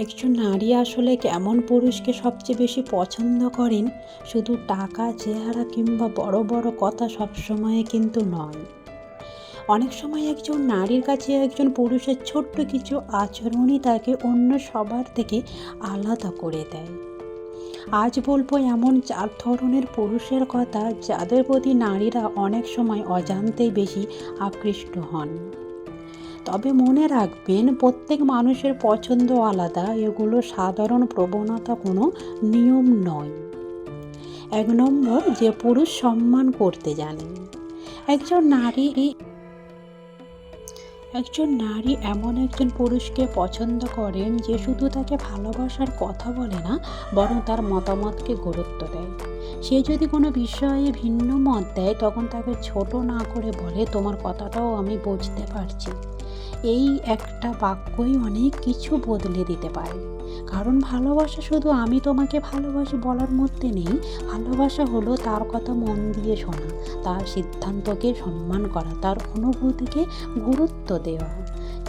একজন নারী আসলে কেমন পুরুষকে সবচেয়ে বেশি পছন্দ করেন? শুধু টাকা, চেহারা কিংবা বড় বড় কথা সবসময় কিন্তু নয়। অনেক সময় একজন নারীর কাছে একজন পুরুষের ছোট্ট কিছু আচরণই তাকে অন্য সবার থেকে আলাদা করে দেয়। আজ বলবো এমন 4 ধরনের পুরুষের কথা যাদের প্রতি নারীরা অনেক সময় অজান্তেই বেশি আকৃষ্ট হন। তবে মনে রাখবেন, প্রত্যেক মানুষের পছন্দ আলাদা, এগুলো সাধারণ প্রবণতা, কোনো নিয়ম নয়। 1 নম্বর, যে পুরুষ সম্মান করতে জানেন। একজন নারী একজন নারী এমন একজন পুরুষকে পছন্দ করেন যে শুধু তাকে ভালোবাসার কথা বলে না, বরং তার মতামতকে গুরুত্ব দেয়। সে যদি কোনো বিষয়ে ভিন্ন মত দেয়, তখন তাকে ছোট না করে বলে, তোমার কথাটাও আমি বুঝতে পারছি। এই একটা বাক্যই অনেক কিছু বদলে দিতে পারে। কারণ ভালোবাসা শুধু আমি তোমাকে ভালোবাসি বলার মধ্যে নেই। ভালোবাসা হলো তার কথা মন দিয়ে শোনা, তার সিদ্ধান্তকে সম্মান করা, তার অনুভূতিকে গুরুত্ব দেওয়া।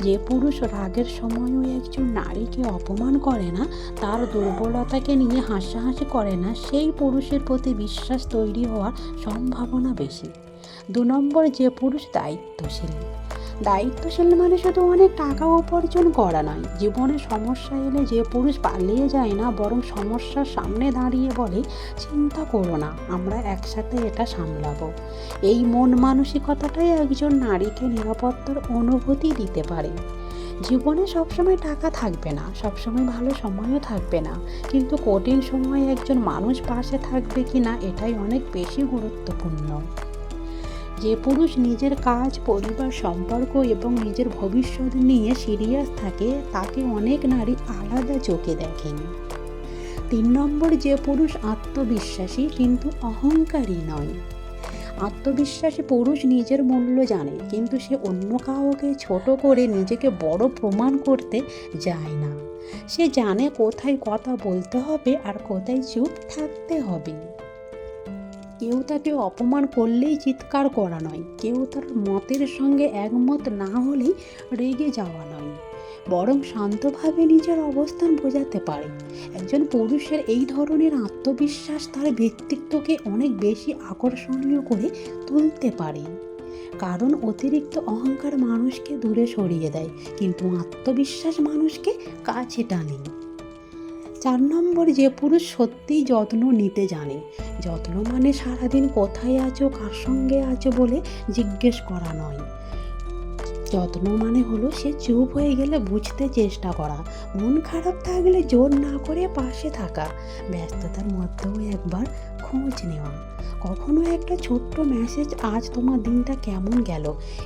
যে পুরুষ রাগের সময়ও একজন নারীকে অপমান করে না, তার দুর্বলতাকে নিয়ে হাসাহাসি করে না, সেই পুরুষের প্রতি বিশ্বাস তৈরি হওয়ার সম্ভাবনা বেশি। 2 নম্বর, যে পুরুষ দায়িত্বশীল। দায়িত্বশীল মানে শুধু অনেক টাকা উপার্জন করা নয়। জীবনে সমস্যা এলে যে পুরুষ পালিয়ে যায় না, বরং সমস্যার সামনে দাঁড়িয়ে বলে, চিন্তা করো না, আমরা একসাথে এটা সামলাবো। এই মন মানসিকতাটাই একজন নারীকে নিরাপত্তার অনুভূতি দিতে পারে। জীবনে সবসময় টাকা থাকবে না, সবসময় ভালো সময়ও থাকবে না, কিন্তু কঠিন সময়ে একজন মানুষ পাশে থাকবে কিনা, এটাই অনেক বেশি গুরুত্বপূর্ণ। যে পুরুষ নিজের কাজ, পরিবার, সম্পর্ক এবং নিজের ভবিষ্যৎ নিয়ে সিরিয়াস থাকে, তাকে অনেক নারী আলাদা চোখে দেখেন। 3 নম্বর, যে পুরুষ আত্মবিশ্বাসী কিন্তু অহংকারী নয়। আত্মবিশ্বাসী পুরুষ নিজের মূল্য জানে, কিন্তু সে অন্য কাউকে ছোট করে নিজেকে বড় প্রমাণ করতে যায় না। সে জানে কোথায় কথা বলতে হবে আর কোথায় চুপ থাকতে হবে। কেউ তাকে অপমান করলেই চিৎকার করা নয়, কেউ তার মতের সঙ্গে একমত না হলেই রেগে যাওয়া নয়, বরং শান্তভাবে নিজের অবস্থান বোঝাতে পারে। একজন পুরুষের এই ধরনের আত্মবিশ্বাস তার ব্যক্তিত্বকে অনেক বেশি আকর্ষণীয় করে তুলতে পারে। কারণ অতিরিক্ত অহংকার মানুষকে দূরে সরিয়ে দেয়, কিন্তু আত্মবিশ্বাস মানুষকে কাছে টানে। 4 নম্বর, যে পুরুষ সত্যিই যত্ন নিতে জানে। যত্ন মানে সারাদিন কোথায় আছো, কার সঙ্গে আছো বলে জিজ্ঞেস করা নয়। যত্ন মানে হলো সে চুপ হয়ে গেলে বুঝতে চেষ্টা করা, মন খারাপ থাকলে জোর না করে পাশে থাকা, ব্যস্ততার মধ্যেও একবার খোঁজ নেওয়া। কখনো একটা ছোট্ট মেসেজ, আজ তোমার দিনটা কেমন গেল,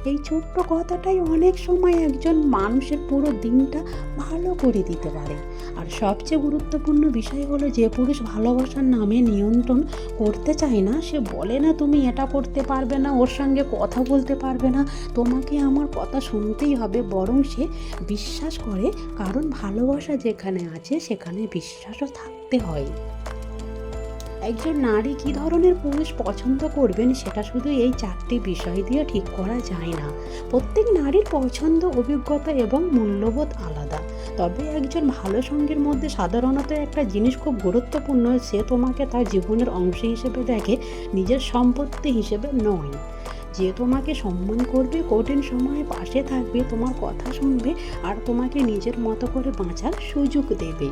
এই ছোট্ট কথাটাই অনেক সময় একজন মানুষের পুরো দিনটা ভালো করে দিতে পারে। আর সবচেয়ে গুরুত্বপূর্ণ বিষয় হলো, যে পুরুষ ভালোবাসার নামে নিয়ন্ত্রণ করতে চায় না, সে বলে না তুমি এটা করতে পারবে না, ওর সঙ্গে কথা বলতে পারবে না, তোমাকে আমার কথা শুনতেই হবে, বরং সে বিশ্বাস করে, কারণ ভালোবাসা যেখানে আছে সেখানে বিশ্বাসও থাকতে হয়। একজন নারী কী ধরনের পুরুষ পছন্দ করবেন, সেটা শুধু এই 4টি বিষয় দিয়ে ঠিক করা যায় না। প্রত্যেক নারীর পছন্দ, অভিজ্ঞতা এবং মূল্যবোধ আলাদা। তবে একজন ভালো সঙ্গীর মধ্যে সাধারণত একটা জিনিস খুব গুরুত্বপূর্ণ, সে তোমাকে তার জীবনের অংশ হিসেবে দেখে, নিজের সম্পত্তি হিসেবে নয়। যে তোমাকে সম্মান করবে, কঠিন সময়ে পাশে থাকবে, তোমার কথা শুনবে আর তোমাকে নিজের মতো করে বাঁচার সুযোগ দেবে।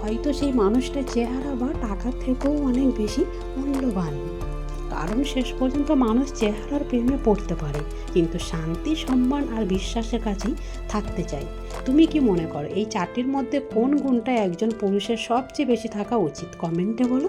হয়তো সেই মানুষটার চেহারা বা টাকার থেকেও অনেক বেশি মূল্যবান। কারণ শেষ পর্যন্ত মানুষ চেহারার প্রেমে পড়তে পারে, কিন্তু শান্তি, সম্মান আর বিশ্বাসের কাছেই থাকতে চায়। তুমি কি মনে করো, এই 4টির মধ্যে কোন গুণটা একজন পুরুষের সবচেয়ে বেশি থাকা উচিত? কমেন্টে বলো।